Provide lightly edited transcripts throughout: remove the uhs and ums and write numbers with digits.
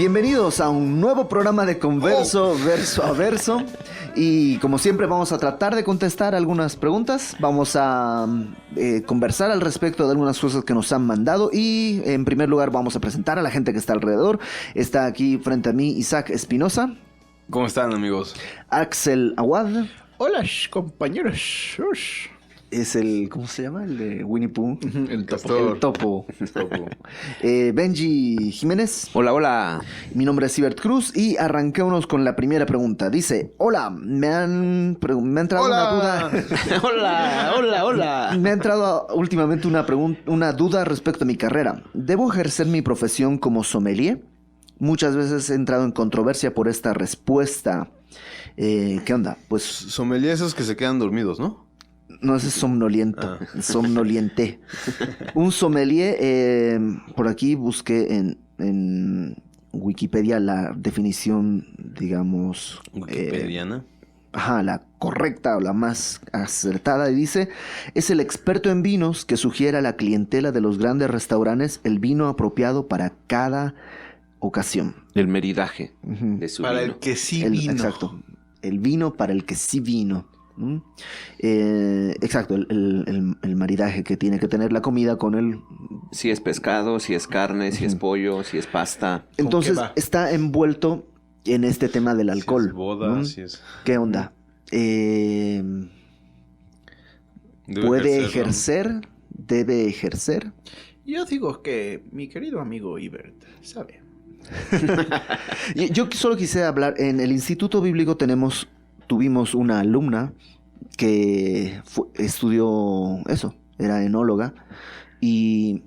Bienvenidos a un nuevo programa de Converso, verso a verso. Y como siempre vamos a tratar de contestar algunas preguntas. Vamos a conversar al respecto de algunas cosas que nos han mandado. Y en primer lugar vamos a presentar a la gente que está alrededor. Está aquí frente a mí Isaac Espinosa. ¿Cómo están, amigos? Axel Aguad. Hola, compañeros. Es el, ¿cómo se llama? El de Winnie Pooh. El El topo. Benji Jiménez. Hola, hola. Mi nombre es Ibert Cruz y arranquémonos con la primera pregunta. Dice, hola, me ha entrado una duda. Hola. Me ha entrado últimamente una duda respecto a mi carrera. ¿Debo ejercer mi profesión como sommelier? Muchas veces he entrado en controversia por esta respuesta. ¿Qué onda? Pues Sommelier esos que se quedan dormidos, ¿no? no, ese es somnoliento, somnoliente. Un sommelier, por aquí busqué en Wikipedia la definición, digamos... Wikipediana. La correcta o la más acertada, y dice: es el experto en vinos que sugiere a la clientela de los grandes restaurantes el vino apropiado para cada ocasión. El meridaje Ujú. de su Para vino. el que sí vino. Exacto. El vino para el que sí vino. Exacto, el maridaje que tiene que tener la comida con el... Si es pescado, si es carne, si es pollo, si es pasta. Entonces qué va? está envuelto en este tema del alcohol. Si es boda, ¿no? si es... ¿Qué onda? ¿Debe ejercer? Yo digo que mi querido amigo Ibert sabe. Yo solo quise hablar, en el Instituto Bíblico tuvimos una alumna que estudió eso, era enóloga, y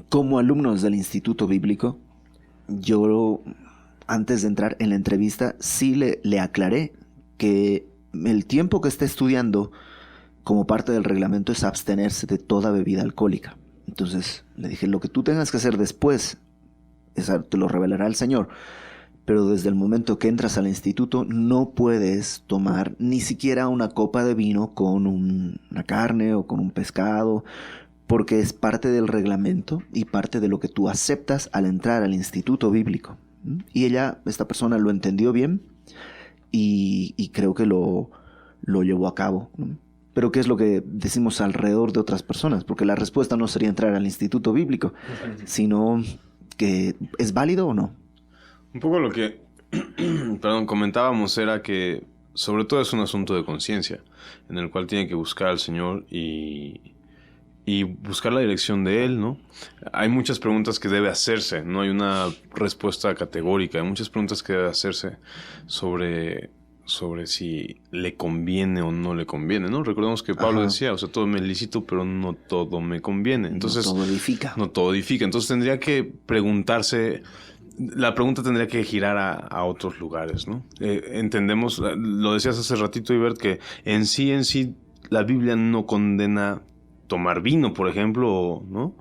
como alumnos del Instituto Bíblico, yo antes de entrar en la entrevista sí le aclaré que el tiempo que está estudiando como parte del reglamento es abstenerse de toda bebida alcohólica. Entonces le dije, lo que tú tengas que hacer después, te lo revelará el Señor. Pero desde el momento que entras al instituto no puedes tomar ni siquiera una copa de vino con una carne o con un pescado, porque es parte del reglamento y parte de lo que tú aceptas al entrar al instituto bíblico. Y esta persona lo entendió bien y creo que lo llevó a cabo, ¿no? Pero ¿qué es lo que decimos alrededor de otras personas? Porque la respuesta no sería entrar al instituto bíblico, sino que ¿es válido o no? Un poco lo que, comentábamos era que sobre todo es un asunto de conciencia, en el cual tiene que buscar al Señor y buscar la dirección de Él, ¿no? Hay muchas preguntas que debe hacerse, no hay una respuesta categórica, hay muchas preguntas que debe hacerse sobre si le conviene o no le conviene, ¿no? Recordemos que Pablo decía, o sea, todo me es lícito, pero no todo me conviene. Entonces, no todo edifica. No todo edifica. Entonces tendría que preguntarse, la pregunta tendría que girar a otros lugares, ¿no? Entendemos, lo decías hace ratito, Ibert, que en sí la Biblia no condena tomar vino, por ejemplo, ¿no?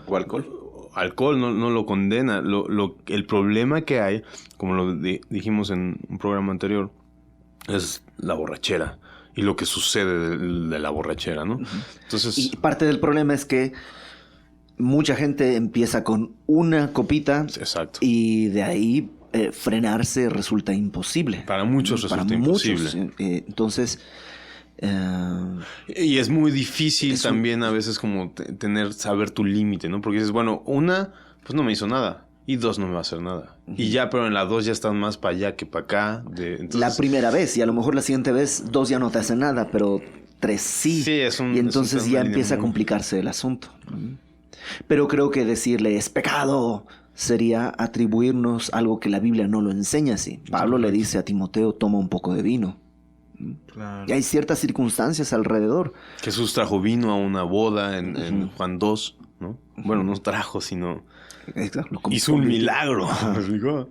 O alcohol. Alcohol no lo condena. El problema que hay, como lo dijimos en un programa anterior, es la borrachera y lo que sucede de la borrachera, ¿no? Entonces, Y parte del problema es que mucha gente empieza con una copita. Exacto. Y de ahí frenarse resulta imposible. Para muchos resulta imposible. Entonces... y es muy difícil también a veces como saber tu límite, ¿no? Porque dices, bueno, una, pues no me hizo nada. Y dos, no me va a hacer nada. Y ya, pero en la dos ya están más para allá que para acá. Entonces, la primera vez, y a lo mejor la siguiente vez, dos ya no te hacen nada, pero tres sí. Sí, y entonces ya empieza a complicarse el asunto. Pero creo que decirle es pecado sería atribuirnos algo que la Biblia no lo enseña así. Pablo le dice a Timoteo, toma un poco de vino. Claro. Y hay ciertas circunstancias alrededor. Jesús trajo vino a una boda en Juan 2, ¿no? Bueno, no trajo, sino... hizo un milagro. ¿Me explicó?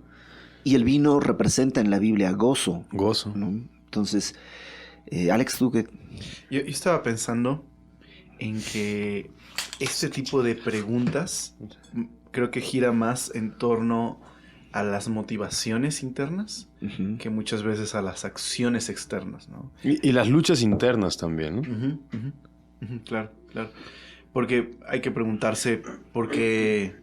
Y el vino representa en la Biblia gozo. Gozo. ¿No? Entonces, Alex, tú que... Yo estaba pensando en que este tipo de preguntas creo que gira más en torno a las motivaciones internas que muchas veces a las acciones externas, ¿no? Y las luchas internas también, ¿no? Claro. Porque hay que preguntarse por qué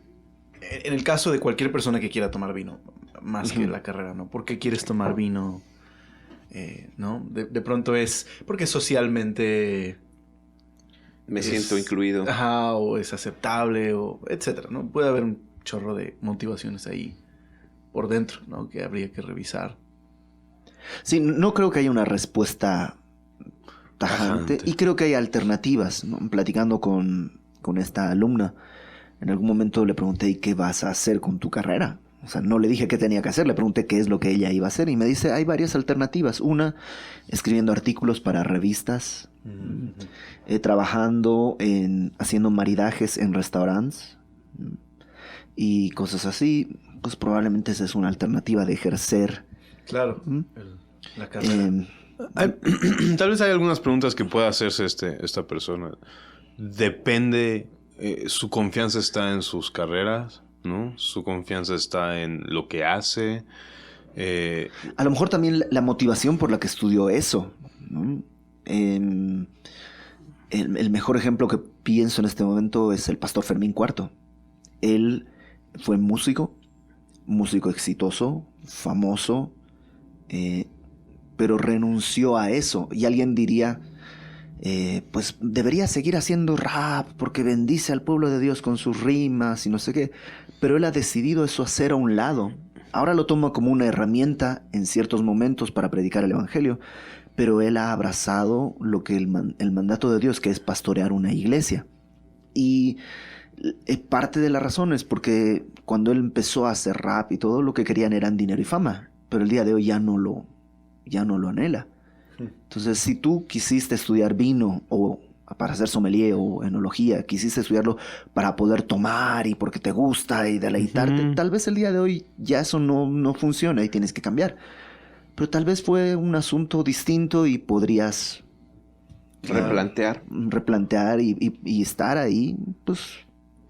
en el caso de cualquier persona que quiera tomar vino, más que la carrera, ¿no? ¿Por qué quieres tomar vino? ¿No? De pronto es porque socialmente Me siento incluido. Ajá, o es aceptable, o etcétera, ¿no? Puede haber un chorro de motivaciones ahí por dentro, ¿no? Que habría que revisar. Sí, no creo que haya una respuesta tajante. Y creo que hay alternativas, ¿no? Platicando con esta alumna, en algún momento le pregunté, ¿y qué vas a hacer con tu carrera? O sea, no le dije qué tenía que hacer, le pregunté qué es lo que ella iba a hacer. Y me dice, hay varias alternativas. Una, escribiendo artículos para revistas, trabajando haciendo maridajes en restaurantes y cosas así. Pues probablemente esa es una alternativa de ejercer. Claro, la carrera. Tal vez hay algunas preguntas que pueda hacerse esta persona. Depende, su confianza está en sus carreras, ¿no? Su confianza está en lo que hace. A lo mejor también la motivación por la que estudió eso, ¿no? El mejor ejemplo que pienso en este momento es el pastor Fermín Cuarto. Él fue músico exitoso, famoso, pero renunció a eso. Y alguien diría, pues debería seguir haciendo rap porque bendice al pueblo de Dios con sus rimas y no sé qué. Pero él ha decidido eso hacer a un lado. Ahora lo toma como una herramienta en ciertos momentos para predicar el evangelio, pero él ha abrazado lo que el mandato de Dios, que es pastorear una iglesia. Y parte de la razón es porque cuando él empezó a hacer rap y todo, lo que querían eran dinero y fama, pero el día de hoy ya no lo anhela. Entonces, si tú quisiste estudiar vino o para ser sommelier o enología, quisiste estudiarlo para poder tomar y porque te gusta y deleitarte, tal vez el día de hoy ya eso no funciona y tienes que cambiar. Pero tal vez fue un asunto distinto y podrías replantear y estar ahí. Pues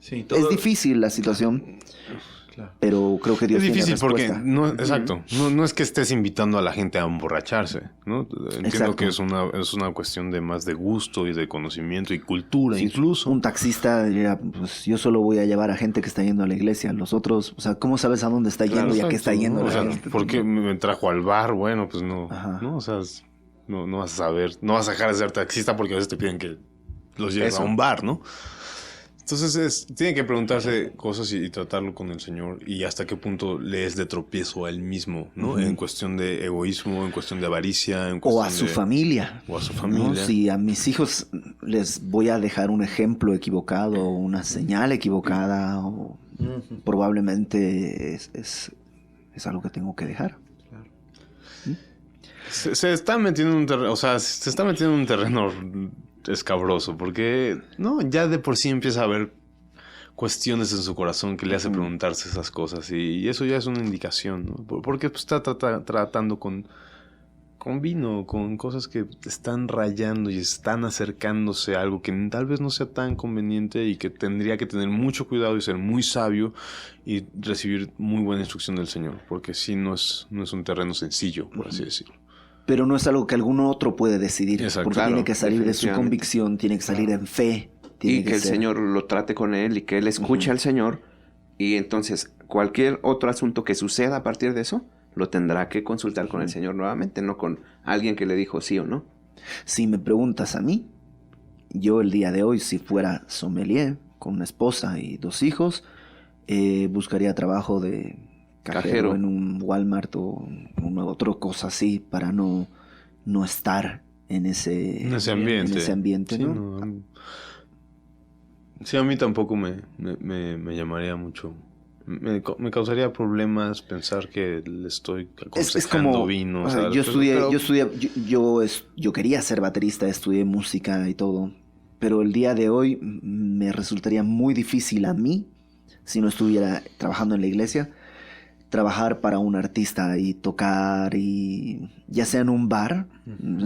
sí, es difícil la situación. Claro. Pero creo que Dios es difícil tiene porque respuesta. Exacto, no es que estés invitando a la gente a emborracharse, ¿no? Entiendo Exacto. que es una cuestión de más de gusto y de conocimiento y cultura, Sí, incluso. Un taxista diría, pues yo solo voy a llevar a gente que está yendo a la iglesia. Los otros, o sea, ¿cómo sabes a dónde está yendo y a qué está yendo? ¿no? O sea, gente? ¿por qué me trajo al bar? Bueno, pues no. Ajá. ¿No? O sea, no vas a saber, no vas a dejar de ser taxista porque a veces te piden que los lleves a un bar, ¿no? Entonces tiene que preguntarse cosas y tratarlo con el Señor y hasta qué punto le es de tropiezo a él mismo, ¿no? En cuestión de egoísmo, en cuestión de avaricia, en cuestión O a su familia. O a su ¿no? familia. Si a mis hijos les voy a dejar un ejemplo equivocado, una señal equivocada, o probablemente es algo que tengo que dejar. Se está metiendo en un terreno, o sea, se está metiendo en un terreno escabroso, porque no, ya de por sí empieza a haber cuestiones en su corazón que le hace preguntarse esas cosas y eso ya es una indicación, ¿no? Porque pues, está tratando con vino, con cosas que están rayando y están acercándose a algo que tal vez no sea tan conveniente y que tendría que tener mucho cuidado y ser muy sabio y recibir muy buena instrucción del Señor, porque sí no es un terreno sencillo, por así decirlo. Pero no es algo que algún otro puede decidir. Exacto. Porque Claro, tiene que salir de su convicción, tiene que salir en fe. Y que el Señor lo trate con él y que él escuche al Señor. Y entonces cualquier otro asunto que suceda a partir de eso, lo tendrá que consultar con el Señor nuevamente, no con alguien que le dijo sí o no. Si me preguntas a mí, yo el día de hoy, si fuera sommelier con una esposa y 2 hijos, buscaría trabajo de cajero en un Walmart o una otra cosa así para no estar en ese ambiente, sí, ¿no? Sí, a mí tampoco me llamaría mucho. Me causaría problemas pensar que le estoy aconsejando es como vino. o sea, yo quería ser baterista, estudié música y todo, pero el día de hoy me resultaría muy difícil a mí, si no estuviera trabajando en la iglesia, trabajar para un artista y tocar, y ya sea en un bar,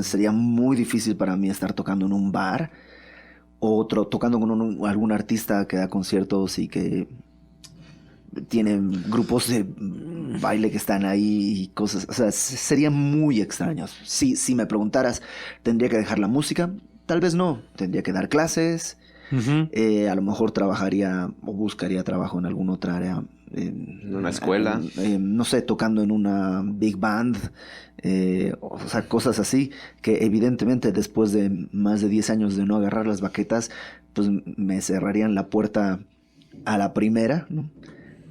sería muy difícil para mí estar tocando en un bar, o tocando con algún artista que da conciertos y que tiene grupos de baile que están ahí y cosas, o sea, sería muy extraño. Si me preguntaras, ¿tendría que dejar la música? Tal vez no, tendría que dar clases, A lo mejor trabajaría o buscaría trabajo en alguna otra área. En una escuela. No sé, tocando en una big band. O sea, cosas así que evidentemente después de más de 10 años de no agarrar las baquetas, pues me cerrarían la puerta a la primera, ¿no?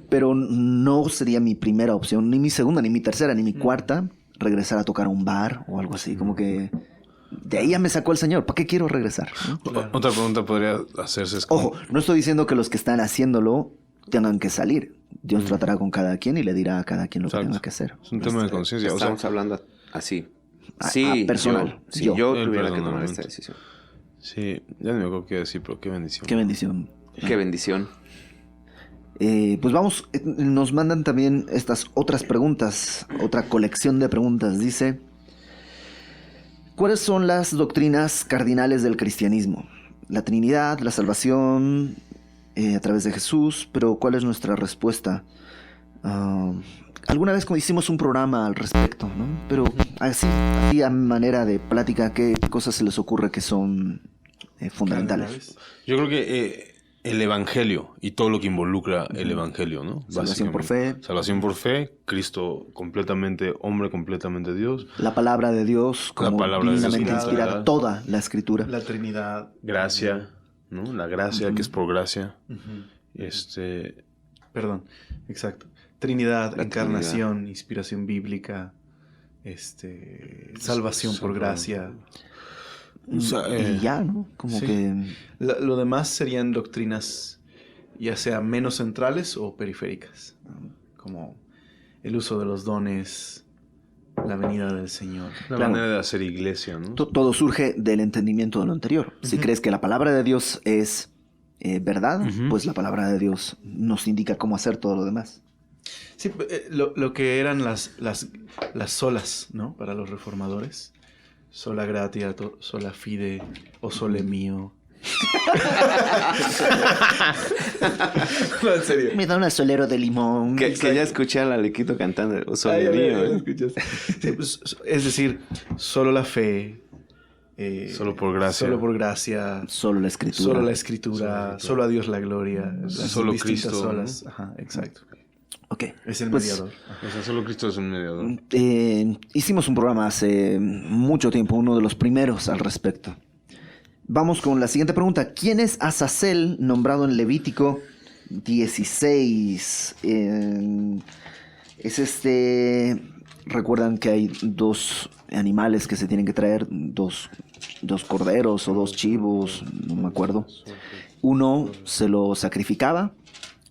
Pero no sería mi primera opción, ni mi segunda, ni mi tercera, ni mi cuarta, regresar a tocar a un bar o algo así, como que de ahí ya me sacó el Señor, ¿para qué quiero regresar? ¿No? Claro. Otra pregunta podría hacerse es como... Ojo, no estoy diciendo que los que están haciéndolo tengan que salir. Dios tratará con cada quien y le dirá a cada quien lo que tenga que hacer. Es un tema de conciencia. O sea, Estamos hablando así. A personal. Si yo tuviera que tomar personalmente. esta decisión. sí, ya no me acuerdo qué decir, pero qué bendición. Qué bendición. Qué bendición. Pues vamos, nos mandan también estas otras preguntas, otra colección de preguntas. Dice, ¿cuáles son las doctrinas cardinales del cristianismo? La Trinidad, la salvación a través de Jesús, pero ¿cuál es nuestra respuesta? Alguna vez hicimos un programa al respecto, ¿no? Pero así a manera de plática, ¿qué cosas se les ocurre que son fundamentales? Yo creo que el evangelio y todo lo que involucra el evangelio, ¿no? Salvación por fe. Salvación por fe, Cristo completamente hombre, completamente Dios. La palabra de Dios como palabra de Dios divinamente como inspira verdad. toda la escritura. La Trinidad. Gracia, ¿no? La gracia que es por gracia. Ujú. Perdón. Exacto. Trinidad, La encarnación, inspiración bíblica, salvación por gracia. O sea, Y ya, ¿no? Como sí. que... Lo demás serían doctrinas ya sea menos centrales o periféricas, ¿no? Como el uso de los dones, la venida del Señor. la claro. manera de hacer iglesia, ¿no? Todo surge del entendimiento de lo anterior. Si crees que la palabra de Dios es verdad, pues la palabra de Dios nos indica cómo hacer todo lo demás. Sí, lo que eran las solas, ¿no? Para los reformadores. Sola gratia, sola fide, o sole mío. No, en serio. Me da un solero de limón. Que ya escuché a la Lequito cantando. O sea, Ay, mío, ya lo escuchaste. Sí, pues, es decir, solo la fe. Solo por gracia. Solo por gracia. Solo la escritura. Solo la escritura. Solo a Dios la gloria. Las Solo distintas Cristo, solas. ¿no? Ajá, exacto. Ok. Es el Pues, mediador. O sea, solo Cristo es un mediador. Hicimos un programa hace mucho tiempo, uno de los primeros al respecto. Vamos con la siguiente pregunta. ¿Quién es Azazel, nombrado en Levítico 16? Recuerdan que hay dos animales que se tienen que traer, dos corderos o dos chivos, no me acuerdo. Uno se lo sacrificaba,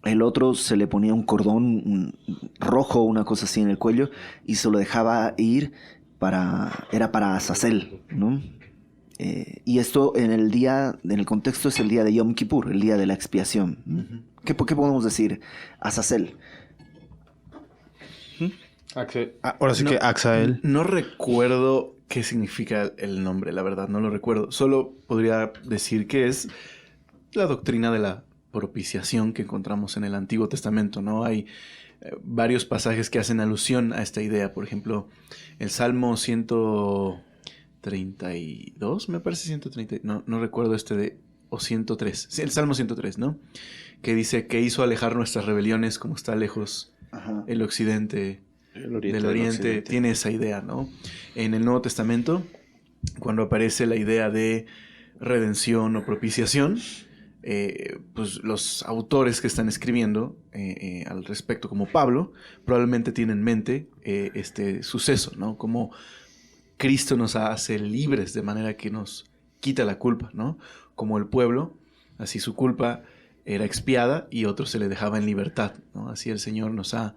el otro se le ponía un cordón rojo, una cosa así en el cuello, y se lo dejaba ir era para Azazel, ¿no? Y esto en el contexto es el día de Yom Kippur, el día de la expiación. ¿Qué podemos decir? Azazel. Ahora sí que Axael. No recuerdo qué significa el nombre, la verdad, no lo recuerdo. Solo podría decir que es la doctrina de la propiciación que encontramos en el Antiguo Testamento, ¿no? Hay varios pasajes que hacen alusión a esta idea. Por ejemplo, el Salmo 132, me parece 130, no recuerdo o 103. Sí, el Salmo 103, ¿no? Que dice que hizo alejar nuestras rebeliones como está lejos el occidente del oriente. Tiene esa idea, ¿no? En el Nuevo Testamento, cuando aparece la idea de redención o propiciación, pues los autores que están escribiendo al respecto, como Pablo, probablemente tienen en mente este suceso, ¿no? Como Cristo nos hace libres de manera que nos quita la culpa, ¿no? Como el pueblo, así su culpa era expiada y otro se le dejaba en libertad, ¿no? Así el Señor nos ha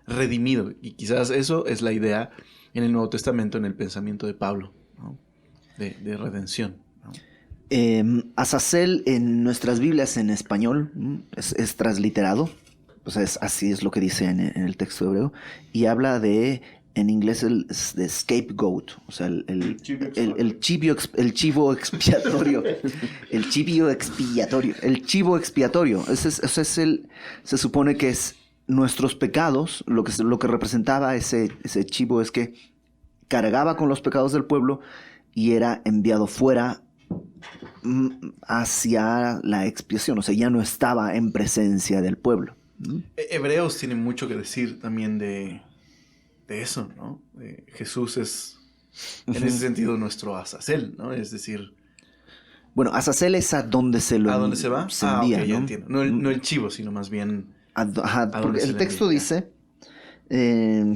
redimido. Y quizás eso es la idea en el Nuevo Testamento, en el pensamiento de Pablo, ¿no? De redención, ¿no? Azazel en nuestras Biblias en español es transliterado, o sea, así es lo que dice en el texto hebreo, y habla en inglés de scapegoat, o sea, el chivo expiatorio, el chivo expiatorio, se supone que es nuestros pecados. Lo que representaba ese chivo es que cargaba con los pecados del pueblo y era enviado fuera hacia la expiación, o sea, ya no estaba en presencia del pueblo. Hebreos tiene mucho que decir también de eso, ¿no? Jesús es, en ese sentido, nuestro Azazel, ¿no? Es decir... Bueno, Azazel es a donde se lo ¿A dónde se va? envía, ok, ya ¿no? entiendo. No el chivo, sino más bien... Ajá, dónde porque se el le texto envía? dice, en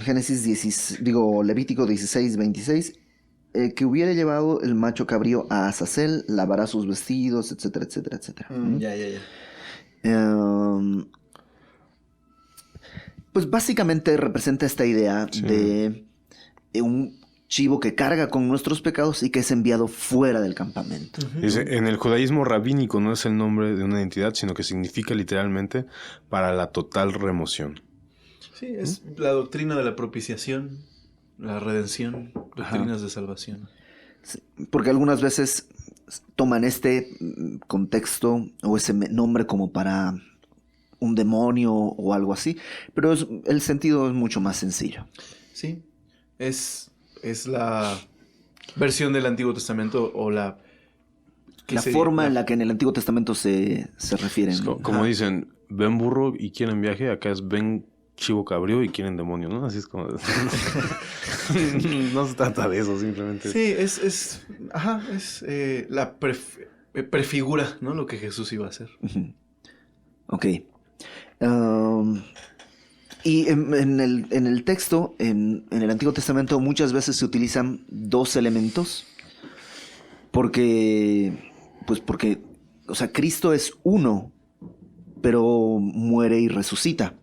Levítico 16, 26, que hubiera llevado el macho cabrío a Azazel, lavará sus vestidos, etcétera, etcétera, etcétera. Ya. Pues básicamente representa esta idea Sí. de un chivo que carga con nuestros pecados y que es enviado fuera del campamento. Dice, en el judaísmo rabínico no es el nombre de una entidad, sino que significa literalmente para la total remoción. Sí, es la doctrina de la propiciación, la redención, doctrinas de salvación. Porque algunas veces toman este contexto o ese nombre como para un demonio o algo así, pero el sentido es mucho más sencillo. Sí, es la versión del Antiguo Testamento o la... La forma en la que en el Antiguo Testamento se refieren. Es ¿no? como dicen, ven burro y quieren viaje, acá es ven chivo cabrío y quieren demonio, ¿no? Así es como... no se trata de eso, simplemente. Sí, es la prefigura, ¿no? Lo que Jesús iba a hacer. Ujú. Ok. Y en el texto, en el Antiguo Testamento, muchas veces se utilizan dos elementos. Porque, o sea, Cristo es uno, pero muere y resucita.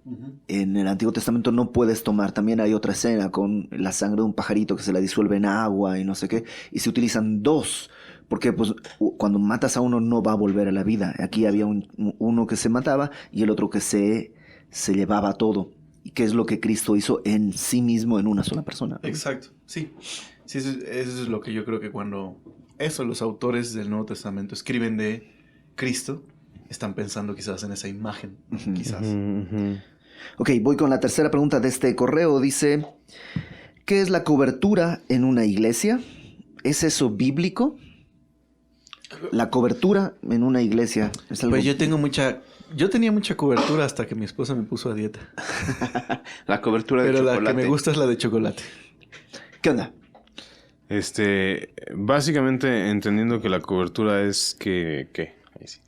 En el Antiguo Testamento no puedes tomar, también hay otra escena con la sangre de un pajarito que se la disuelve en agua y no sé qué, y se utilizan dos, porque pues cuando matas a uno no va a volver a la vida. Aquí había uno que se mataba y el otro que se llevaba todo. ¿Y qué es lo que Cristo hizo en sí mismo en una sola persona? Exacto, sí. Sí, eso es lo que yo creo que cuando los autores del Nuevo Testamento escriben de Cristo, están pensando quizás en esa imagen, quizás. Ok, voy con la tercera pregunta de este correo. Dice, ¿qué es la cobertura en una iglesia? ¿Es eso bíblico? La cobertura en una iglesia es algo... Pues yo tenía mucha cobertura hasta que mi esposa me puso a dieta. La cobertura de Pero chocolate. la que me gusta es la de chocolate. ¿Qué onda? Básicamente entendiendo que la cobertura es que ahí sí.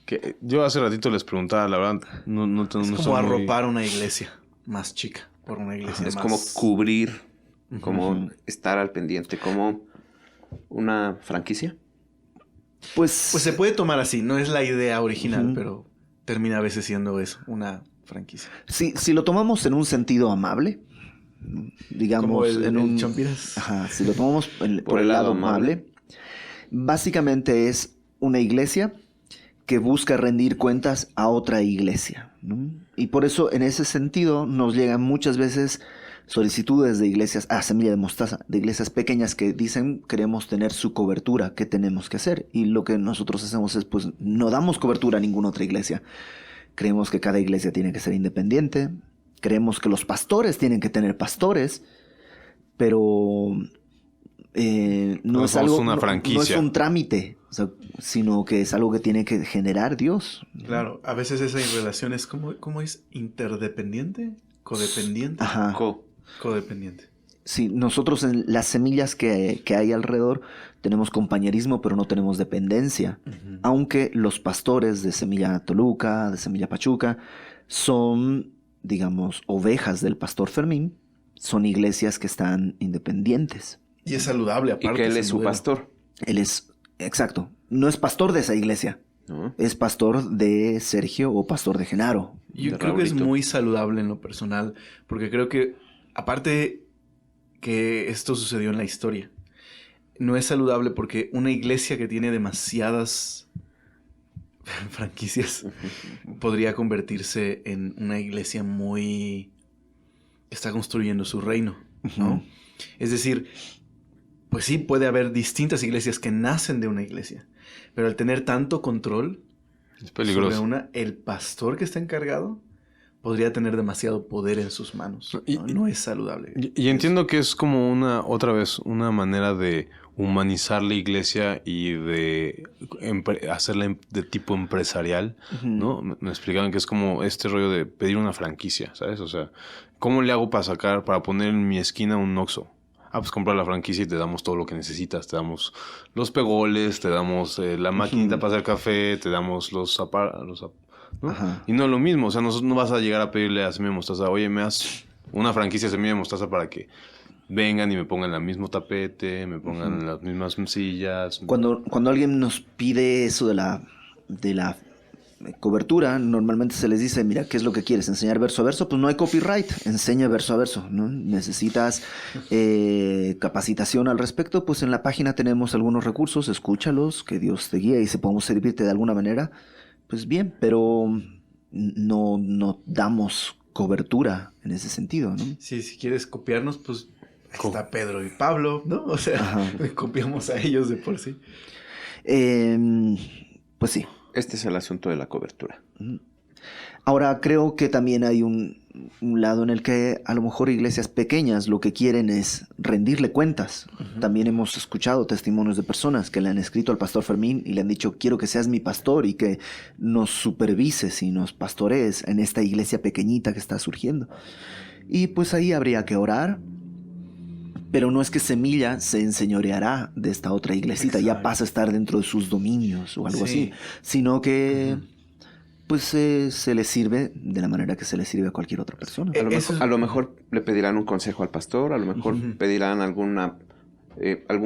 Que yo hace ratito les preguntaba, la verdad, no Es estoy como muy- arropar una iglesia más chica por una iglesia Es más... como cubrir, como estar al pendiente, como una franquicia. Pues se puede tomar así, no es la idea original, Ujú. pero termina a veces siendo eso, una franquicia. si lo tomamos en un sentido amable, digamos, Como el en un... Chompiras. Ajá, si lo tomamos por el lado amable, básicamente es una iglesia que busca rendir cuentas a otra iglesia, ¿no? Y por eso, en ese sentido, nos llegan muchas veces solicitudes de iglesias, semilla de mostaza, de iglesias pequeñas que dicen queremos tener su cobertura, ¿qué tenemos que hacer? Y lo que nosotros hacemos es, pues, no damos cobertura a ninguna otra iglesia. Creemos que cada iglesia tiene que ser independiente, creemos que los pastores tienen que tener pastores, pero no es algo, una franquicia. no es un trámite, o sea, sino que es algo que tiene que generar Dios. Claro, a veces esa relación es ¿cómo es? ¿Interdependiente? ¿Codependiente? Ajá. Codependiente. Sí, nosotros en las semillas que hay alrededor tenemos compañerismo, pero no tenemos dependencia. Aunque los pastores de Semilla Toluca, de Semilla Pachuca, son, digamos, ovejas del pastor Fermín, son iglesias que están independientes. Y es saludable, Y aparte. que él ese es su modelo. pastor, Él es, exacto, no es pastor de esa iglesia, ¿no? es pastor de Sergio o pastor de Genaro. Yo de creo que es Raulito. muy saludable en lo personal, porque creo que, aparte que esto sucedió en la historia, no es saludable porque una iglesia que tiene demasiadas franquicias podría convertirse en una iglesia muy... que está construyendo su reino, ¿no? Ujú. Es decir, pues sí, puede haber distintas iglesias que nacen de una iglesia, pero al tener tanto control Es peligroso. sobre el pastor que está encargado podría tener demasiado poder en sus manos. No es saludable. Y entiendo que es como otra vez, una manera de humanizar la iglesia y de hacerla de tipo empresarial, ¿no? Me explicaban que es como este rollo de pedir una franquicia, ¿sabes? O sea, ¿cómo le hago para poner en mi esquina un Oxxo? Pues comprar la franquicia y te damos todo lo que necesitas. Te damos los pegoles, te damos la maquinita para hacer café, te damos los aparatos, ¿no? Y no es lo mismo, o sea, no vas a llegar a pedirle a Semilla de Mostaza, oye, me das una franquicia de Semilla de Mostaza para que vengan y me pongan el mismo tapete, me pongan las mismas sillas. Cuando alguien nos pide eso de la cobertura, normalmente se les dice, mira, ¿qué es lo que quieres? ¿Enseñar verso a verso? Pues no hay copyright, enseña verso a verso, ¿no? ¿Necesitas capacitación al respecto? Pues en la página tenemos algunos recursos, escúchalos, que Dios te guíe y si podemos servirte de alguna manera, pues bien, pero no damos cobertura en ese sentido, ¿no? Sí, si quieres copiarnos, pues está Pedro y Pablo, ¿no? O sea, copiamos a ellos de por sí. Pues sí. Este es el asunto de la cobertura. Ahora, creo que también hay un lado en el que a lo mejor iglesias pequeñas lo que quieren es rendirle cuentas. También hemos escuchado testimonios de personas que le han escrito al pastor Fermín y le han dicho, quiero que seas mi pastor y que nos supervises y nos pastorees en esta iglesia pequeñita que está surgiendo. Y pues ahí habría que orar. Pero no es que Semilla se enseñoreará de esta otra iglesita, ya pasa a estar dentro de sus dominios o algo así, sino que pues se le sirve de la manera que se le sirve a cualquier otra persona. A lo mejor le pedirán un consejo al pastor, a lo mejor pedirán algún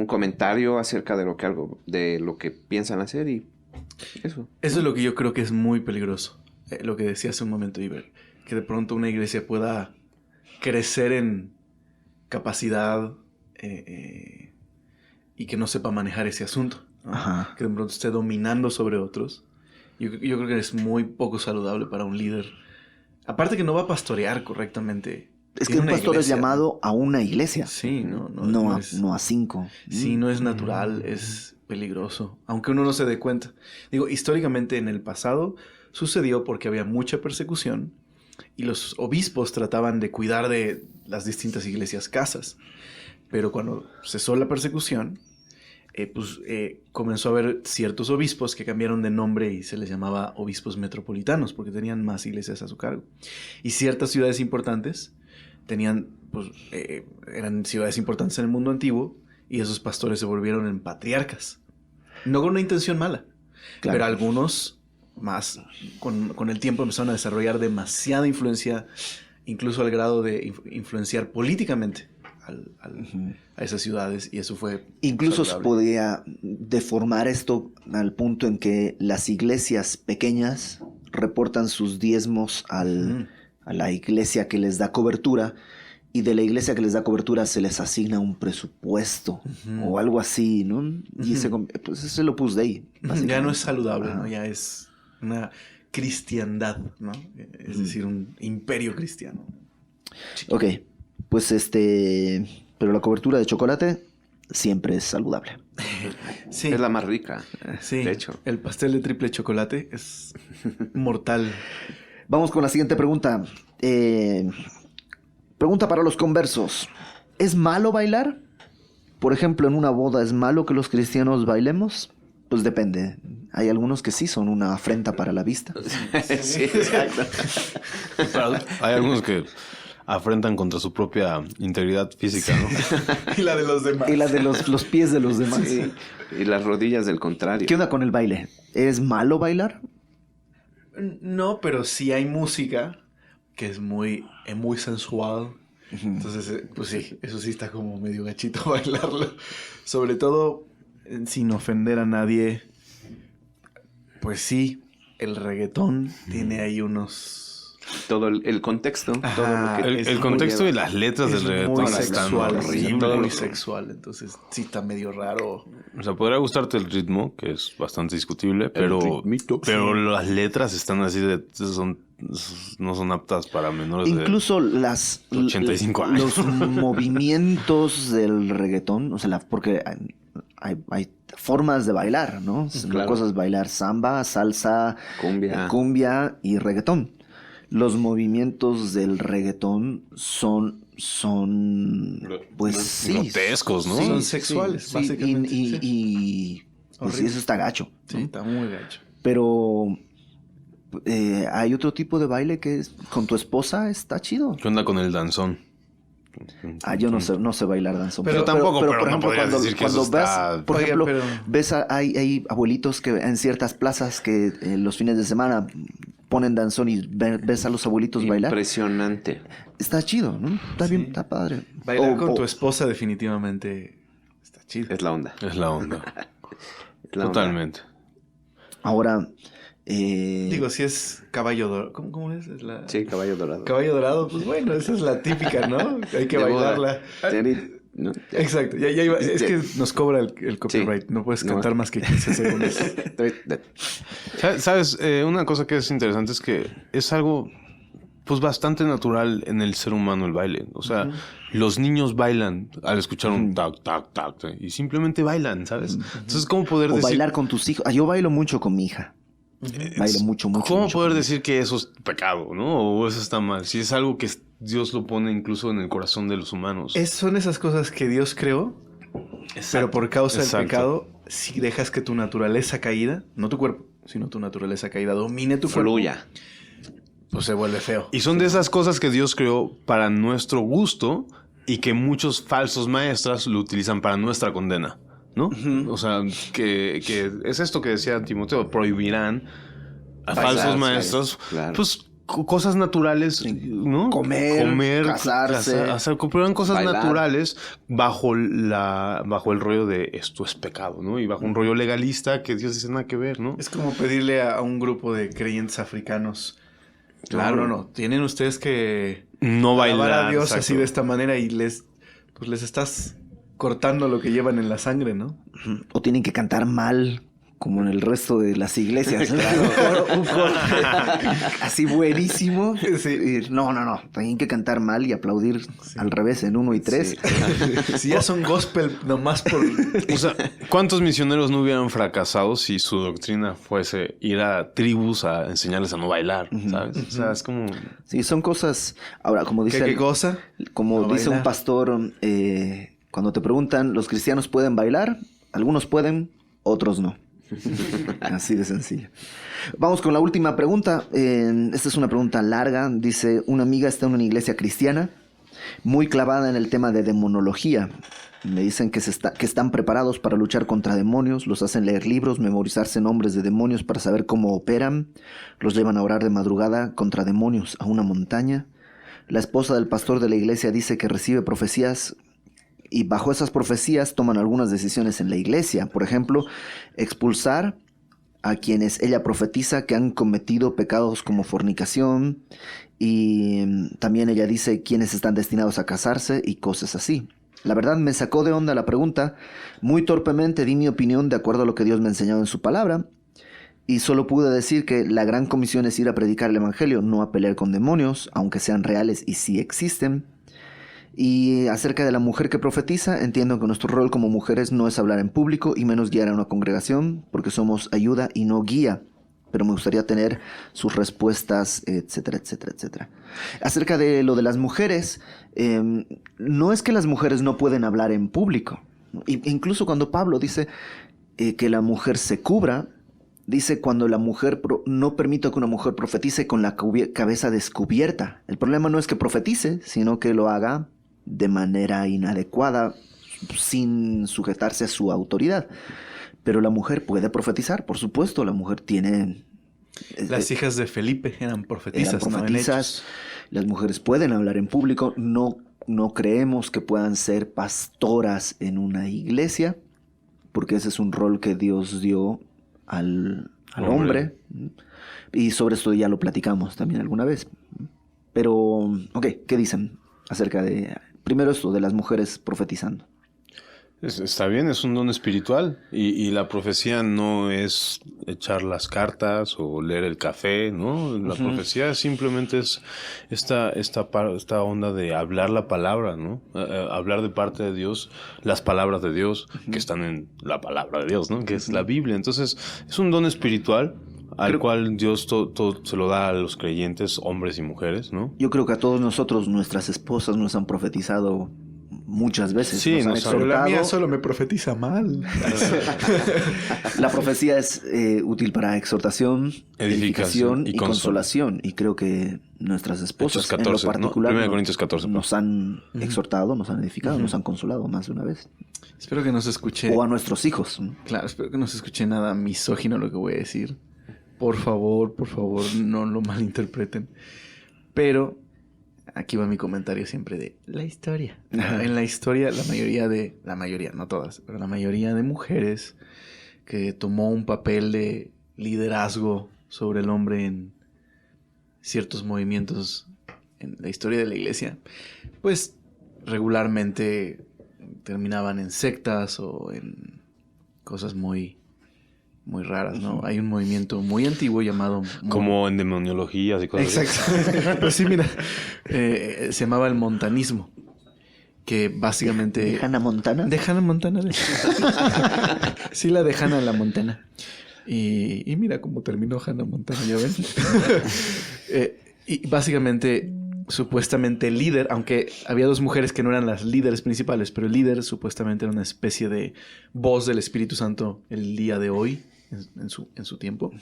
comentario acerca de lo que piensan hacer y eso. Eso es lo que yo creo que es muy peligroso. Lo que decía hace un momento, Iber, que de pronto una iglesia pueda crecer en capacidad y que no sepa manejar ese asunto, ¿no? Que de pronto esté dominando sobre otros. Yo creo que es muy poco saludable para un líder. Aparte que no va a pastorear correctamente. Es que un pastor es llamado a una iglesia. Sí, no a 5. Sí, no es natural, es peligroso. Aunque uno no se dé cuenta. Digo, históricamente en el pasado sucedió porque había mucha persecución y los obispos trataban de cuidar de las distintas iglesias casas. Pero cuando cesó la persecución, comenzó a haber ciertos obispos que cambiaron de nombre y se les llamaba obispos metropolitanos porque tenían más iglesias a su cargo. Y ciertas ciudades importantes eran ciudades importantes en el mundo antiguo y esos pastores se volvieron en patriarcas. No con una intención mala, claro. Pero algunos más con el tiempo empezaron a desarrollar demasiada influencia, incluso al grado de influenciar políticamente a esas ciudades, y eso fue incluso se podía deformar esto al punto en que las iglesias pequeñas reportan sus diezmos a la iglesia que les da cobertura, y de la iglesia que les da cobertura se les asigna un presupuesto o algo así, ¿no? Y ese es el Opus Dei. Ya no es saludable, ¿no? Ya es una cristiandad, ¿no? Es decir, un imperio cristiano. Ok, pues pero la cobertura de chocolate siempre es saludable. Sí. Es la más rica, sí. De hecho. El pastel de triple chocolate es mortal. Vamos con la siguiente pregunta. Pregunta para los conversos. ¿Es malo bailar? Por ejemplo, en una boda, ¿es malo que los cristianos bailemos? Pues depende. Hay algunos que sí son una afrenta para la vista. Sí, exacto. Hay algunos que afrentan contra su propia integridad física, ¿no? Y la de los demás. Y la de los pies de los demás. Sí. Y las rodillas del contrario. ¿Qué onda con el baile? ¿Es malo bailar? No, pero sí hay música que es muy sensual. Entonces, pues sí, eso sí está como medio gachito bailarlo. Sobre todo, sin ofender a nadie, pues sí, el reggaetón tiene ahí unos... Todo el contexto. Ajá, todo lo que el contexto y las letras del reggaetón muy están sexual, horribles. muy sexual, entonces sí está medio raro. O sea, podría gustarte el ritmo, que es bastante discutible, pero las letras están así no son aptas para menores incluso de 85 años. Los movimientos del reggaetón, o sea, porque hay formas de bailar, ¿no? Claro. La cosa es bailar samba, salsa, cumbia y reggaetón. los movimientos del reggaetón son pues sí, grotescos, ¿no? Son sexuales, sí, básicamente. y pues sí, Horrible. eso está gacho, ¿no? Sí, está muy gacho. Pero hay otro tipo de baile que es con tu esposa, está chido. ¿Qué onda con el danzón? Yo no sé bailar danzón. Pero tampoco, pero por no ejemplo, podrías decir que cuando eso ves, está- por Oiga, ejemplo, pero- ves hay abuelitos que en ciertas plazas que los fines de semana ponen danzón y ves a los abuelitos bailar. Impresionante. Está chido, ¿no? Está bien, Sí. está padre. Bailar con O- tu esposa definitivamente está chido. Es la onda. Es la onda. Es la onda. Totalmente. Ahora, Digo, si es caballo dorado. ¿Cómo es? ¿Es la... Sí, caballo dorado. Caballo dorado, pues bueno, esa es la típica, ¿no? Hay que De boda. bailarla. ¿No? Exacto, ya iba. Es que nos cobra el copyright. No puedes No. cantar más que 15 segundos. ¿Sabes? Una cosa que es interesante es que es algo pues bastante natural en el ser humano el baile. O sea, los niños bailan al escuchar un tac, tac, tac, tac, y simplemente bailan, ¿sabes? Entonces, ¿cómo poder o decir... bailar con tus hijos. Yo bailo mucho con mi hija. Bailo mucho. ¿Cómo mucho poder con mi decir que eso es pecado, no? O eso está mal. Si es algo que Dios lo pone incluso en el corazón de los humanos. Son esas cosas que Dios creó, pero por causa del Exacto. pecado, si dejas que tu naturaleza caída, no tu cuerpo, sino tu naturaleza caída, domine tu cuerpo, Fluya. pues se vuelve feo. Y son de esas cosas que Dios creó para nuestro gusto y que muchos falsos maestras lo utilizan para nuestra condena, ¿no? O sea, que es esto que decía Timoteo, prohibirán a falsos Casarse, maestros, claro. pues cosas naturales, ¿no? Comer, casarse. Prohibirán cosas Bailar. naturales bajo el rollo de esto es pecado, ¿no? Y bajo un rollo legalista que Dios dice nada que ver, ¿no? Es como pedirle a un grupo de creyentes africanos. Claro. No. Tienen ustedes que No bailar. alabar a Dios exacto. así de esta manera y les estás cortando lo que llevan en la sangre, ¿no? O tienen que cantar mal, como en el resto de las iglesias. Un coro así buenísimo. Sí. Y no. Tienen que cantar mal y aplaudir al revés en 1 y 3. Si ya son gospel nomás por... O sea, ¿cuántos misioneros no hubieran fracasado si su doctrina fuese ir a tribus a enseñarles a no bailar, ¿sabes? O sea, es como... Sí, son cosas. Ahora, como dice, ¿Qué cosa? como No dice un bailar. pastor, cuando te preguntan, ¿los cristianos pueden bailar? Algunos pueden, otros no. Así de sencillo. Vamos con la última pregunta. Esta es una pregunta larga. Dice, una amiga está en una iglesia cristiana muy clavada en el tema de demonología. Me dicen que están preparados para luchar contra demonios, los hacen leer libros, memorizarse nombres de demonios para saber cómo operan, los llevan a orar de madrugada contra demonios a una montaña. La esposa del pastor de la iglesia dice que recibe profecías y bajo esas profecías toman algunas decisiones en la iglesia. Por ejemplo, expulsar a quienes ella profetiza que han cometido pecados como fornicación, y también ella dice quiénes están destinados a casarse y cosas así. La verdad me sacó de onda la pregunta. Muy torpemente di mi opinión de acuerdo a lo que Dios me enseñó en su palabra, y solo pude decir que la gran comisión es ir a predicar el evangelio, no a pelear con demonios, aunque sean reales y sí existen. Y acerca de la mujer que profetiza, entiendo que nuestro rol como mujeres no es hablar en público y menos guiar a una congregación, porque somos ayuda y no guía. Pero me gustaría tener sus respuestas, etcétera, etcétera, etcétera. Acerca de lo de las mujeres, no es que las mujeres no pueden hablar en público. Incluso cuando Pablo dice que la mujer se cubra, dice cuando la mujer no permito que una mujer profetice con la cabeza descubierta. El problema no es que profetice, sino que lo haga de manera inadecuada, sin sujetarse a su autoridad. Pero la mujer puede profetizar, por supuesto. La mujer tiene... Las hijas de Felipe eran profetizas, eran ¿no? En profetizas. Hechos. Las mujeres pueden hablar en público. No creemos que puedan ser pastoras en una iglesia, porque ese es un rol que Dios dio al hombre. Y sobre esto ya lo platicamos también alguna vez. Pero, ok, ¿qué dicen acerca de... Primero esto, de las mujeres profetizando? Está bien, es un don espiritual y la profecía no es echar las cartas o leer el café, ¿no? La profecía simplemente es esta onda de hablar la palabra, ¿no? Hablar de parte de Dios, las palabras de Dios que están en la palabra de Dios, ¿no? Que es la Biblia. Entonces, es un don espiritual. al cual Dios todo se lo da a los creyentes, hombres y mujeres, ¿no? Yo creo que a todos nosotros, nuestras esposas nos han profetizado muchas veces. Sí, nos han nos han- Pero la exhortado. mía solo me profetiza mal. La profecía es útil para exhortación, edificación y consolación. Y creo que nuestras esposas, Hechos 14, en lo particular, ¿no? 1 Corintios 14. nos han exhortado, nos han edificado, nos han consolado más de una vez. Espero que no se escuche. O a nuestros hijos. Claro, espero que no se escuche nada misógino lo que voy a decir. Por favor, no lo malinterpreten. Pero aquí va mi comentario siempre de la historia. Ajá. En la historia, la mayoría, no todas, pero la mayoría de mujeres que tomó un papel de liderazgo sobre el hombre en ciertos movimientos en la historia de la iglesia, pues regularmente terminaban en sectas o en cosas muy raras, ¿no? Hay un movimiento muy antiguo llamado... Como en demoniologías y cosas así. Exacto. Pues sí, mira. Se llamaba el montanismo. Que básicamente... ¿De Hannah Montana? De Hannah Montana. Sí, la de Hannah la Montana. Y mira cómo terminó Hannah Montana, ¿ya ven? Y básicamente, supuestamente el líder, aunque había dos mujeres que no eran las líderes principales, pero el líder supuestamente era una especie de voz del Espíritu Santo el día de hoy, en su tiempo.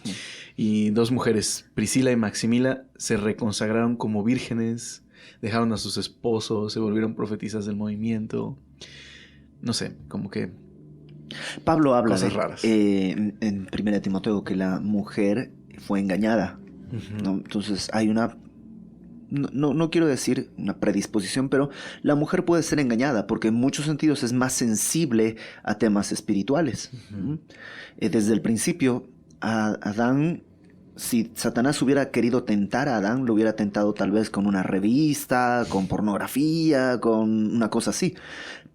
Y dos mujeres, Priscila y Maximila, se reconsagraron como vírgenes, dejaron a sus esposos, se volvieron profetisas del movimiento. No sé, como que... Pablo habla Cosas de, raras. en 1 Timoteo que la mujer fue engañada, ¿no? Entonces hay una... No quiero decir una predisposición, pero la mujer puede ser engañada porque en muchos sentidos es más sensible a temas espirituales. Desde el principio, a Adán, si Satanás hubiera querido tentar a Adán, lo hubiera tentado tal vez con una revista, con pornografía, con una cosa así.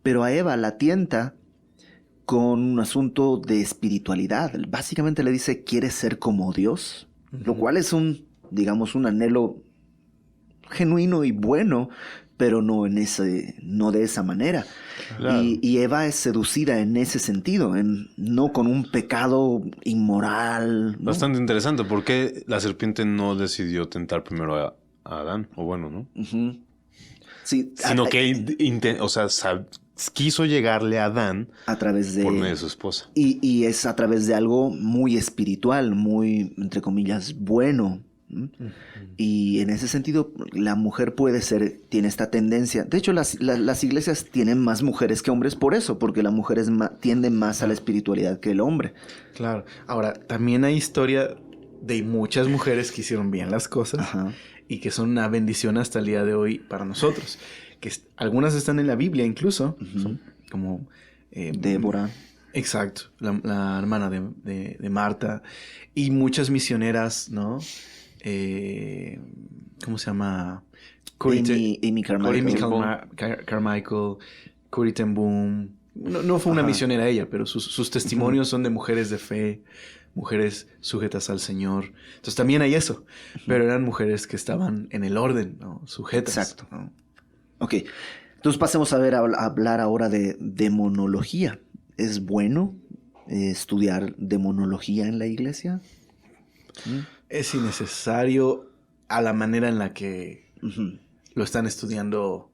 Pero a Eva la tienta con un asunto de espiritualidad. Básicamente le dice, ¿quieres ser como Dios? Lo cual es un anhelo genuino y bueno, pero no de esa manera. Claro. Y Eva es seducida en ese sentido, no con un pecado inmoral, ¿no? Bastante interesante. ¿Por qué la serpiente no decidió tentar primero a Adán? O bueno, ¿no? Ujú. Sí, Sino que quiso llegarle a Adán a través de... por medio de su esposa. Y es a través de algo muy espiritual, muy, entre comillas, bueno. Y en ese sentido, la mujer tiene esta tendencia. De hecho, las iglesias tienen más mujeres que hombres por eso, porque la mujer tiende más a la espiritualidad que el hombre. Claro. Ahora, también hay historia de muchas mujeres que hicieron bien las cosas. Ajá. Y que son una bendición hasta el día de hoy para nosotros. Que algunas están en la Biblia incluso, son como... Débora. Exacto, la hermana de Marta. Y muchas misioneras, ¿no? ¿Cómo se llama? Amy Carmichael. Carmichael, Corrie ten Boom. No fue una misionera ella, pero sus testimonios son de mujeres de fe, mujeres sujetas al Señor. Entonces también hay eso. Pero eran mujeres que estaban en el orden, ¿no? Sujetas. Exacto. ¿no? Ok. Entonces pasemos a hablar ahora de demonología. ¿Es bueno estudiar demonología en la iglesia? Es innecesario a la manera en la que lo están estudiando,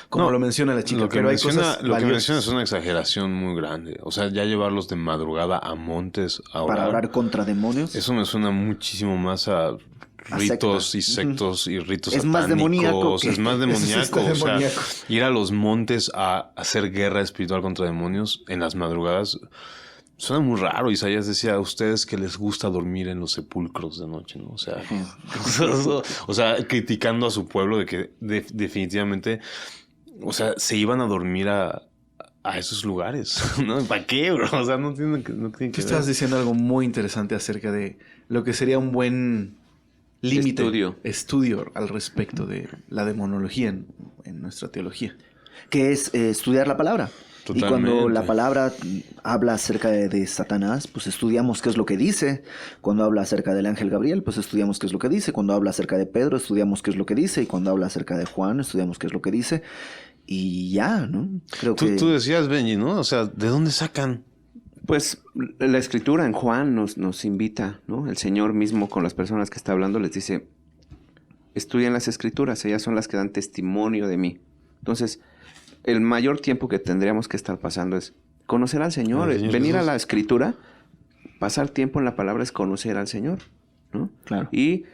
como No, lo menciona la chica. Lo que pero hay menciona, cosas lo que valiosas. menciona es una exageración muy grande. O sea, ya llevarlos de madrugada a montes a orar. Para orar contra demonios. Eso me suena muchísimo más a ritos sectas. y sectos y ritos Es más satánicos. demoníaco que- Es más Eso sí demoníaco. está O sea, demoníaco. ir a los montes a hacer guerra espiritual contra demonios en las madrugadas suena muy raro. Isaías decía a ustedes que les gusta dormir en los sepulcros de noche, ¿no? O sea, criticando a su pueblo de que definitivamente, o sea, se iban a dormir a esos lugares, ¿no? ¿Para qué, bro? O sea, no tienen que Tú ver. estás diciendo algo muy interesante acerca de lo que sería un buen límite, estudio al respecto de la demonología en nuestra teología. Que es estudiar la palabra. Totalmente. Y cuando la palabra habla acerca de Satanás, pues estudiamos qué es lo que dice. Cuando habla acerca del ángel Gabriel, pues estudiamos qué es lo que dice. Cuando habla acerca de Pedro, estudiamos qué es lo que dice. Y cuando habla acerca de Juan, estudiamos qué es lo que dice. Y ya, ¿no? Creo que... Tú decías, Benji, ¿no? O sea, ¿de dónde sacan Pues la Escritura en Juan nos invita, ¿no? El Señor mismo con las personas que está hablando les dice, estudien las Escrituras, ellas son las que dan testimonio de mí. Entonces, el mayor tiempo que tendríamos que estar pasando es conocer al Señor, Señor venir Jesús. a la Escritura, pasar tiempo en la palabra es conocer al Señor, ¿no? Claro. Y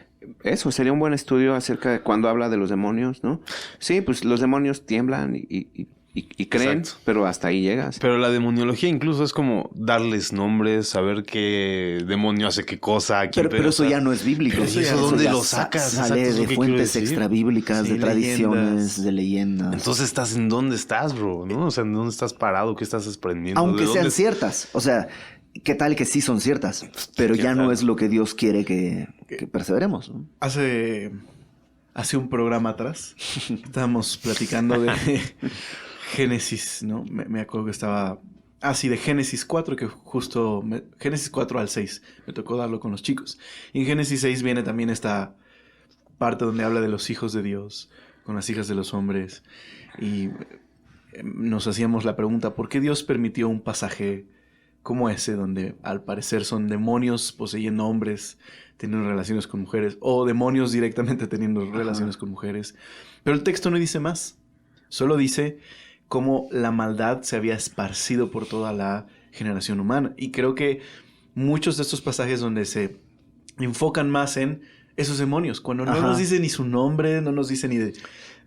eso sería un buen estudio acerca de cuando habla de los demonios, ¿no? Sí, pues los demonios tiemblan y creen, Exacto. pero hasta ahí llegas. Pero la demoniología incluso es como darles nombres, saber qué demonio hace qué cosa. Pero eso ya no es bíblico. Pero ¿y eso dónde ya lo sacas? Sale Exacto, es lo de que fuentes quiero decir. extrabíblicas, Sí, de tradiciones, leyendas. de leyendas. Entonces estás en dónde estás, bro, ¿no? O sea, ¿en dónde estás parado? ¿Qué estás aprendiendo? Aunque ¿De sean dónde- ciertas. O sea, ¿qué tal que sí son ciertas? Pero ¿qué ya no tal? es lo que Dios quiere que perseveremos, ¿no? Hace un programa atrás estábamos platicando de Génesis, ¿no? Me acuerdo que estaba... sí, de Génesis 4, que justo... Génesis 4 al 6, me tocó darlo con los chicos. Y en Génesis 6 viene también esta parte donde habla de los hijos de Dios, con las hijas de los hombres. Y nos hacíamos la pregunta, ¿por qué Dios permitió un pasaje como ese, donde al parecer son demonios poseyendo hombres, teniendo relaciones con mujeres, o demonios directamente teniendo relaciones con mujeres? Pero el texto no dice más, solo dice cómo la maldad se había esparcido por toda la generación humana. Y creo que muchos de estos pasajes donde se enfocan más en esos demonios, cuando no Ajá. nos dice ni su nombre, no nos dice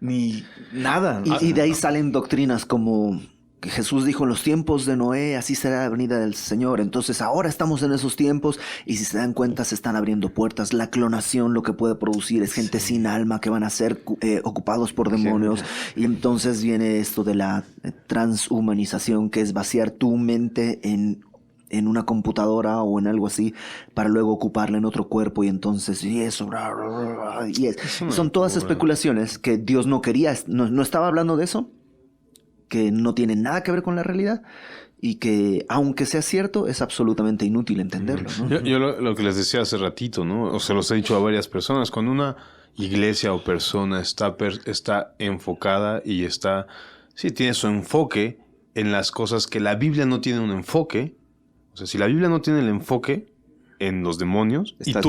ni nada. Y de ahí salen doctrinas como que Jesús dijo en los tiempos de Noé, así será la venida del Señor. Entonces ahora estamos en esos tiempos y si se dan cuenta se están abriendo puertas. La clonación lo que puede producir es gente sin alma que van a ser ocupados por demonios. Y entonces viene esto de la transhumanización, que es vaciar tu mente en una computadora o en algo así para luego ocuparla en otro cuerpo y entonces y eso, son todas especulaciones que Dios no quería, no estaba hablando de eso, que no tiene nada que ver con la realidad y que aunque sea cierto es absolutamente inútil entenderlo, ¿no? Yo lo que les decía hace ratito, ¿no? O se los he dicho a varias personas, cuando una iglesia o persona está enfocada y tiene su enfoque en las cosas que la Biblia no tiene un enfoque. O sea, si la Biblia no tiene el enfoque en los demonios Estás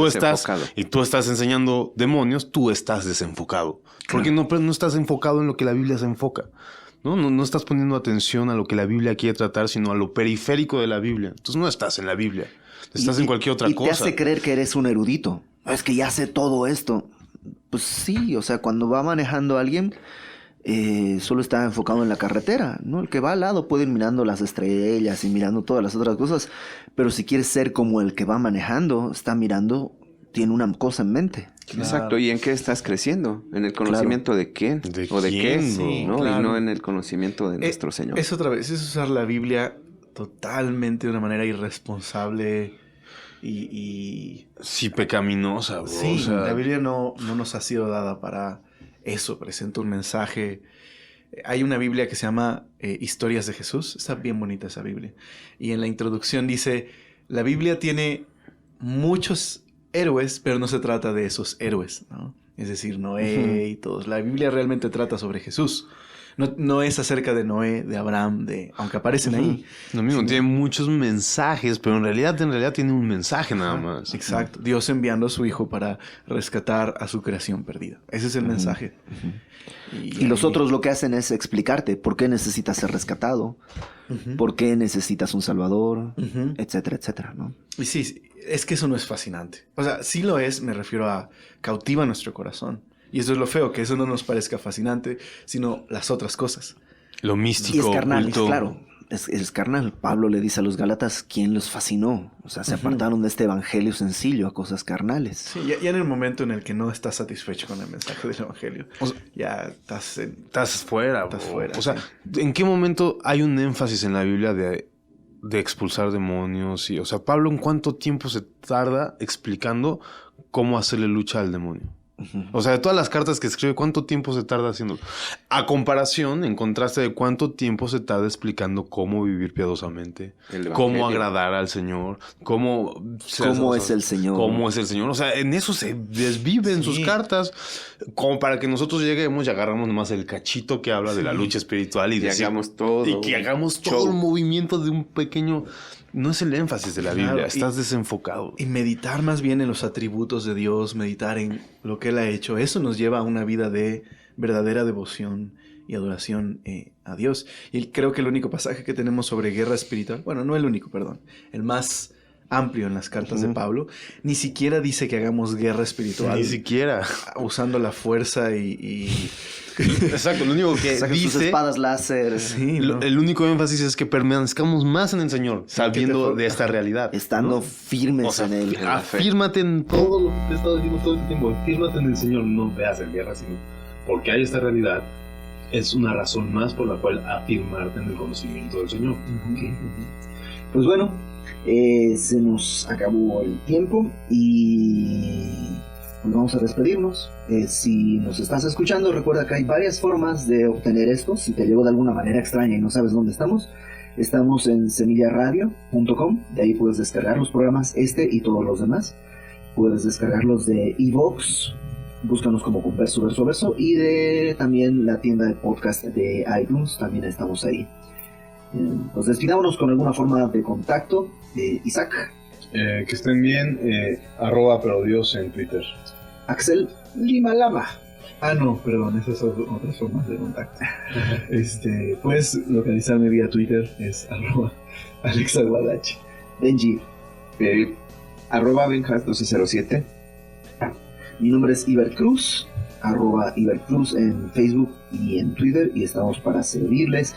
y tú estás enseñando demonios, tú estás desenfocado. Porque no estás enfocado en lo que la Biblia se enfoca. No estás poniendo atención a lo que la Biblia quiere tratar, sino a lo periférico de la Biblia. Entonces no estás en la Biblia. Estás en cualquier otra y cosa. te hace creer que eres un erudito. Es que ya sé todo esto. Pues sí, o sea, cuando va manejando alguien, solo está enfocado en la carretera, ¿no? El que va al lado puede ir mirando las estrellas y mirando todas las otras cosas, pero si quieres ser como el que va manejando, está mirando, tiene una cosa en mente. Exacto, ¿y en qué estás creciendo? ¿En el conocimiento de quién? ¿De ¿O de quién, qué? sí, ¿No? claro. Y no en el conocimiento de nuestro Señor. Es otra vez, es usar la Biblia totalmente de una manera irresponsable y Sí, pecaminosa, bro. sí, O sea, la Biblia no nos ha sido dada para eso, presenta un mensaje. Hay una Biblia que se llama Historias de Jesús, está bien bonita esa Biblia. Y en la introducción dice, la Biblia tiene muchos héroes, pero no se trata de esos héroes, ¿no? Es decir, Noé y todos. La Biblia realmente trata sobre Jesús. No es acerca de Noé, de Abraham, aunque aparecen ahí. lo mismo, tiene muchos mensajes, pero en realidad tiene un mensaje nada más. Exacto. Dios enviando a su Hijo para rescatar a su creación perdida. Ese es el mensaje. Y los otros lo que hacen es explicarte por qué necesitas ser rescatado, por qué necesitas un salvador, etcétera, etcétera, ¿no? Y sí, es que eso no es fascinante. O sea, sí lo es, me refiero a cautiva nuestro corazón. Y eso es lo feo, que eso no nos parezca fascinante, sino las otras cosas. Lo Y místico, es carnal, oculto. claro. Es carnal. Pablo le dice a los Gálatas quién los fascinó. O sea, se apartaron de este evangelio sencillo a cosas carnales. Sí, ya en el momento en el que no estás satisfecho con el mensaje del evangelio, O sea, ya estás en... Estás fuera, bro. Estás fuera, O sea, sí. ¿en qué momento hay un énfasis en la Biblia de expulsar demonios? O sea, Pablo, ¿en cuánto tiempo se tarda explicando cómo hacerle lucha al demonio? O sea, de todas las cartas que escribe, ¿cuánto tiempo se tarda haciéndolo? A comparación, en contraste de cuánto tiempo se tarda explicando cómo vivir piadosamente, El cómo evangelio. agradar al Señor, cómo es el Señor? Cómo es el Señor. O sea, en eso se desvive en sus cartas, como para que nosotros lleguemos y agarramos nomás el cachito que habla de la lucha espiritual y Y hagamos todo. y que hagamos todo show. el movimiento de un pequeño no es el énfasis de la Biblia, Claro, estás desenfocado. Y meditar más bien en los atributos de Dios, meditar en lo que Él ha hecho, eso nos lleva a una vida de verdadera devoción y adoración a Dios. Y creo que el único pasaje que tenemos sobre guerra espiritual, bueno, no el único, perdón, el más amplio en las cartas de Pablo, ni siquiera dice que hagamos guerra espiritual. Ni siquiera. Usando la fuerza y... Exacto, lo único que Sacan sus dice... espadas láser. Sí, ¿no? El único énfasis es que permanezcamos más en el Señor, sabiendo de esta realidad. Estando firmes en él. Afírmate en todo lo que te he estado diciendo todo este tiempo. Afírmate en el Señor, no veas en guerra, sino porque hay esta realidad. Es una razón más por la cual afirmarte en el conocimiento del Señor. Pues bueno, se nos acabó el tiempo y pues vamos a despedirnos. Si nos estás escuchando, recuerda que hay varias formas de obtener esto. Si te llegó de alguna manera extraña y no sabes dónde estamos, estamos en semillaradio.com. De ahí puedes descargar los programas y todos los demás. Puedes descargarlos de iVoox, búscanos como Converso Verso Verso, y de también la tienda de podcast de iTunes, también estamos ahí. Pues despidámonos con alguna forma de contacto. Isaac. Que estén bien. @pero Dios en Twitter. Axel Limalama. Ah, no, perdón, esas son otras formas de contacto. Puedes localizarme vía Twitter, es @AlexAguadache. Benji. @benjas1207. Mi nombre es Iber Cruz, @IberCruz en Facebook y en Twitter, y estamos para servirles.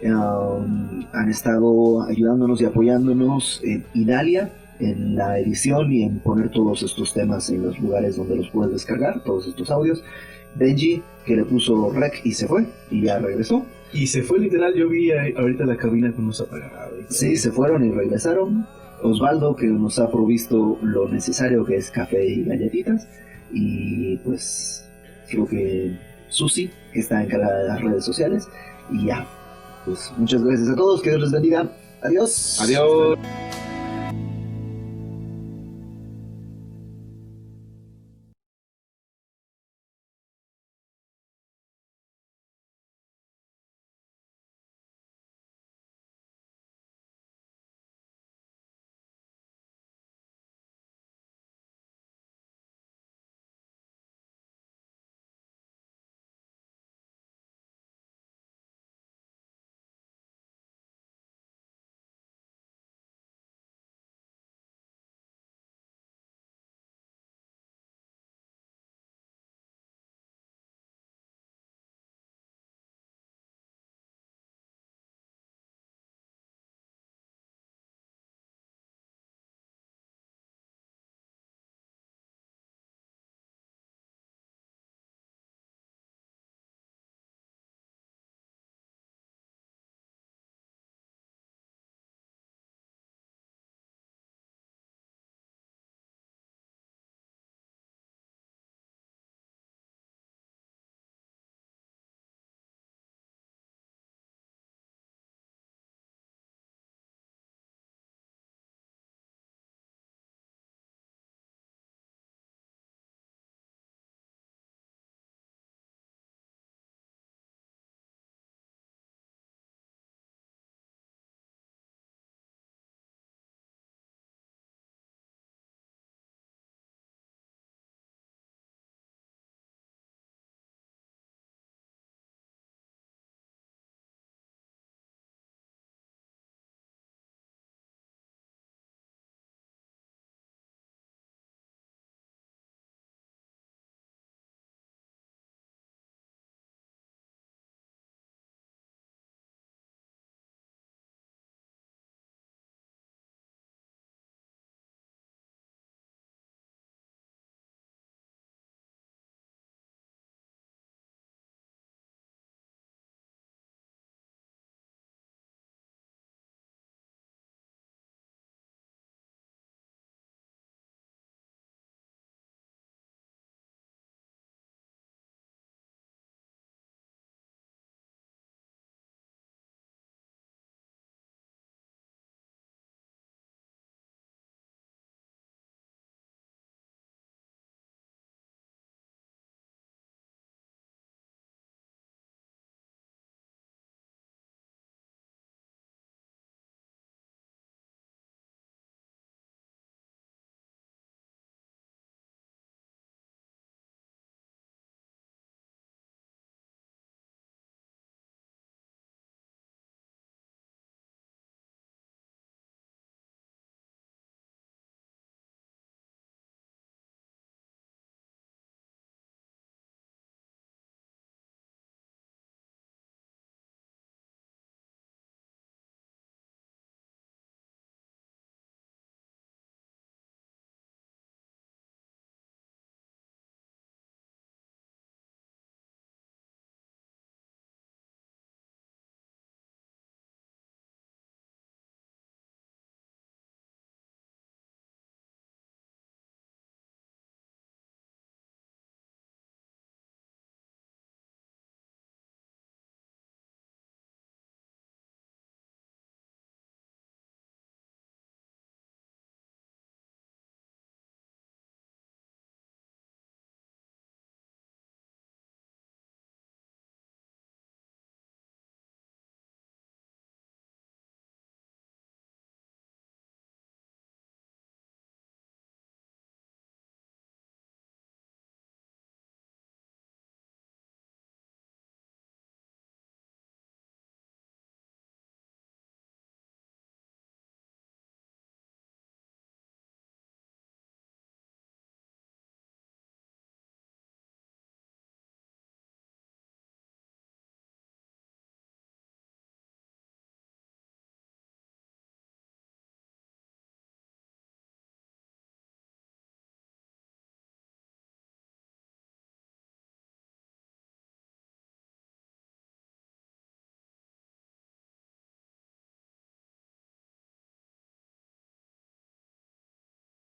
Han estado ayudándonos y apoyándonos en Idalia, en la edición y en poner todos estos temas en los lugares donde los puedes descargar, todos estos audios. Benji, que le puso rec y se fue, y ya regresó. Y se fue literal, yo vi ahorita la cabina con unos apagados. Sí, se fueron y regresaron. Osvaldo, que nos ha provisto lo necesario, que es café y galletitas. Y pues creo que Susi, que está encargada de las redes sociales. Y ya, pues muchas gracias a todos, que Dios les bendiga. Adiós. Adiós.